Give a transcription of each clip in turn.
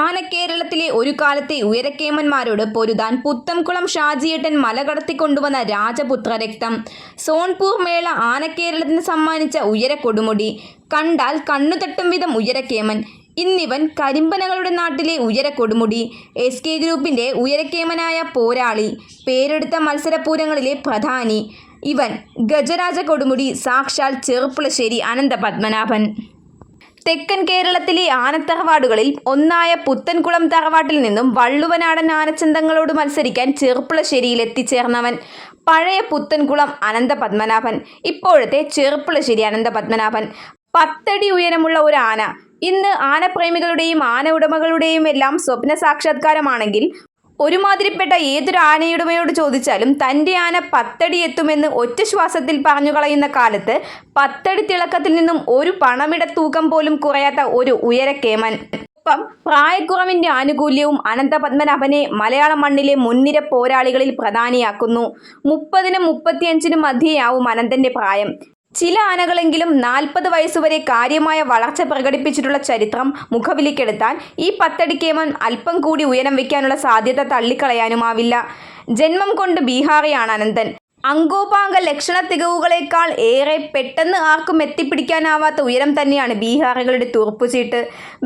ആനക്കേരളത്തിലെ ഒരു കാലത്തെ ഉയരക്കേമന്മാരോട് പൊരുതാൻ പുത്തംകുളം ഷാജിയേട്ടൻ മല കടത്തിക്കൊണ്ടുവന്ന രാജപുത്ര രക്തം. സോൺപൂർ മേള ആനക്കേരളത്തിന് സമ്മാനിച്ച ഉയരക്കൊടുമുടി. കണ്ടാൽ കണ്ണുതട്ടും വിധം ഉയരക്കേമൻ. ഇന്നിവൻ കരിമ്പനകളുടെ നാട്ടിലെ ഉയരക്കൊടുമുടി. SK ഗ്രൂപ്പിന്റെ ഉയരക്കേമനായ പോരാളി. പേരെടുത്ത മത്സരപൂരങ്ങളിലെ പ്രധാനി. ഇവൻ ഗജരാജ കൊടുമുടി സാക്ഷാൽ ചെറുപ്പുളശ്ശേരി അനന്തപത്മനാഭൻ. തെക്കൻ കേരളത്തിലെ ആനത്തറവാടുകളിൽ ഒന്നായ പുത്തൻകുളം തറവാട്ടിൽ നിന്നും വള്ളുവനാടൻ ആനച്ചന്തങ്ങളോട് മത്സരിക്കാൻ ചെറുപ്പുളശ്ശേരിയിൽ എത്തിച്ചേർന്നവൻ. പഴയ പുത്തൻകുളം അനന്തപത്മനാഭൻ, ഇപ്പോഴത്തെ ചെറുപ്പുളശ്ശേരി അനന്തപത്മനാഭൻ. 10 അടി ഉയരമുള്ള ഒരു ആന ഇന്ന് ആനപ്രേമികളുടെയും ആന ഉടമകളുടെയും എല്ലാം സ്വപ്ന സാക്ഷാത്കാരമാണെങ്കിൽ, ഒരുമാതിരിപ്പെട്ട ഏതൊരു ആനയുടമയോട് ചോദിച്ചാലും തൻ്റെ ആന 10 അടി എത്തുമെന്ന് ഒറ്റ ശ്വാസത്തിൽ പറഞ്ഞു കളയുന്ന കാലത്ത് 10 അടി തിളക്കത്തിൽ നിന്നും ഒരു പണമിട തൂക്കം പോലും കുറയാത്ത ഒരു ഉയരക്കേമൻ. ഒപ്പം പ്രായക്കുറവിൻ്റെ ആനുകൂല്യവും അനന്തപത്മനാഭനെ മലയാള മണ്ണിലെ മുൻനിര പോരാളികളിൽ പ്രധാനിയാക്കുന്നു. 30-നും 35-നും മധ്യേയാവും അനന്തൻ്റെ പ്രായം. ചില ആനകളെങ്കിലും 40 വയസ്സുവരെ കാര്യമായ വളർച്ച പ്രകടിപ്പിച്ചിട്ടുള്ള ചരിത്രം മുഖവിലിക്കെടുത്താൽ ഈ 10 അടി കേമൻ അല്പം കൂടി ഉയരം വയ്ക്കാനുള്ള സാധ്യത തള്ളിക്കളയാനുമാവില്ല. ജന്മം കൊണ്ട് ബീഹാറിയാണ് അനന്തൻ. അങ്കോപാംഗ ലക്ഷണ തികവുകളേക്കാൾ ഏറെ പെട്ടെന്ന് ആർക്കും എത്തിപ്പിടിക്കാനാവാത്ത ഉയരം തന്നെയാണ് ബീഹാറികളുടെ തുറുപ്പുചീട്ട്.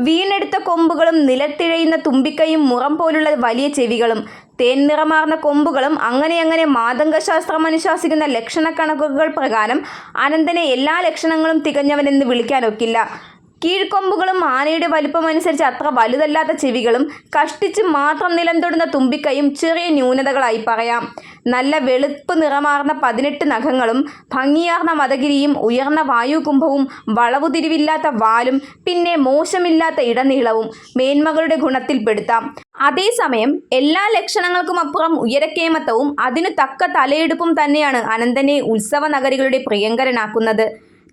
വീണെടുത്ത കൊമ്പുകളും നിലത്തിഴയുന്ന തുമ്പിക്കൈയും മുറം പോലുള്ള വലിയ ചെവികളും തേൻ നിറമാർന്ന കൊമ്പുകളും അങ്ങനെ മാതംഗശാസ്ത്രം അനുശാസിക്കുന്ന ലക്ഷണക്കണക്കുകൾ പ്രകാരം അനന്തനെ എല്ലാ ലക്ഷണങ്ങളും തികഞ്ഞവനെന്ന് വിളിക്കാനൊക്കില്ല. കീഴ്ക്കൊമ്പുകളും ആനയുടെ വലുപ്പമനുസരിച്ച് അത്ര വലുതല്ലാത്ത ചെവികളും കഷ്ടിച്ച് മാത്രം നിലം തൊടുന്ന തുമ്പിക്കൈയും ചെറിയ ന്യൂനതകളായി പറയാം. നല്ല വെളുപ്പ് നിറമാർന്ന 18 നഖങ്ങളും ഭംഗിയാർന്ന മദഗിരിയും ഉയർന്ന വായുകുംഭവും വളവുതിരിവില്ലാത്ത വാലും പിന്നെ മോശമില്ലാത്ത ഇടനീളവും മേന്മകളുടെ ഗുണത്തിൽപ്പെടുത്താം. അതേസമയം എല്ലാ ലക്ഷണങ്ങൾക്കുമപ്പുറം ഉയരക്കേമത്വവും അതിനു തക്ക തലയെടുപ്പും തന്നെയാണ് അനന്തനെ ഉത്സവ നഗരികളുടെ പ്രിയങ്കരനാക്കുന്നത്.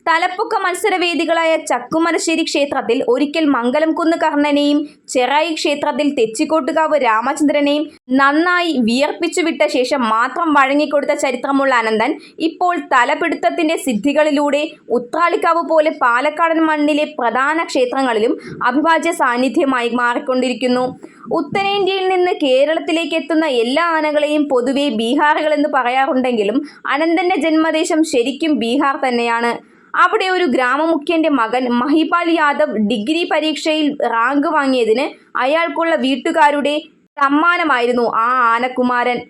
തലപ്പൊക്ക മത്സരവേദികളായ ചക്കുമരശ്ശേരി ക്ഷേത്രത്തിൽ ഒരിക്കൽ മംഗലംകുന്ന് കർണനെയും ചെറായി ക്ഷേത്രത്തിൽ തെച്ചിക്കോട്ടുകാവ് രാമചന്ദ്രനെയും നന്നായി വിയർപ്പിച്ചുവിട്ട ശേഷം മാത്രം വഴങ്ങിക്കൊടുത്ത ചരിത്രമുള്ള അനന്തൻ ഇപ്പോൾ തലപിടുത്തത്തിൻ്റെ സിദ്ധികളിലൂടെ ഉത്രാളിക്കാവ് പോലെ പാലക്കാടൻ മണ്ണിലെ പ്രധാന ക്ഷേത്രങ്ങളിലും അവിഭാജ്യ സാന്നിധ്യമായി മാറിക്കൊണ്ടിരിക്കുന്നു. ഉത്തരേന്ത്യയിൽ നിന്ന് കേരളത്തിലേക്ക് എത്തുന്ന എല്ലാ ആനകളെയും പൊതുവെ ബീഹാറുകളെന്ന് പറയാറുണ്ടെങ്കിലും അനന്തൻ്റെ ജന്മദേശം ശരിക്കും ബീഹാർ തന്നെയാണ്. അവിടെ ഒരു ഗ്രാമമുഖ്യൻ്റെ മകൻ മഹിപാൽ യാദവ് ഡിഗ്രി പരീക്ഷയിൽ റാങ്ക് വാങ്ങിയതിന് അയാൾക്കുള്ള വീട്ടുകാരുടെ സമ്മാനമായിരുന്നു ആ ആനക്കുമാരൻ.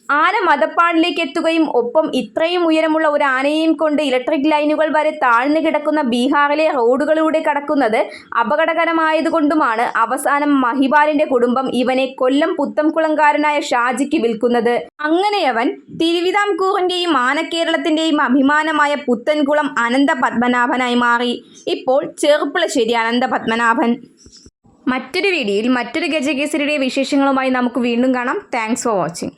ആന മദപ്പാടിലേക്ക് എത്തുകയും ഒപ്പം ഇത്രയും ഉയരമുള്ള ഒരു ആനയെയും കൊണ്ട് ഇലക്ട്രിക് ലൈനുകൾ വരെ താഴ്ന്നു കിടക്കുന്ന ബീഹാറിലെ റോഡുകളിലൂടെ കടക്കുന്നത് അപകടകരമായതുകൊണ്ടുമാണ് അവസാനം മഹിപാലിൻ്റെ കുടുംബം ഇവനെ കൊല്ലം പുത്തംകുളംകാരനായ ഷാജിക്ക് വിൽക്കുന്നത്. അങ്ങനെയവൻ തിരുവിതാംകൂറിൻ്റെയും ആനക്കേരളത്തിൻ്റെയും അഭിമാനമായ പുത്തൻകുളം അനന്തപത്മനാഭനായി മാറി. ഇപ്പോൾ ചെറുപ്പുളശ്ശേരി അനന്തപത്മനാഭൻ. മറ്റൊരു വീഡിയോയിൽ മറ്റൊരു ഗജകേസരിയുടെ വിശേഷങ്ങളുമായി നമുക്ക് വീണ്ടും കാണാം. Thanks for watching.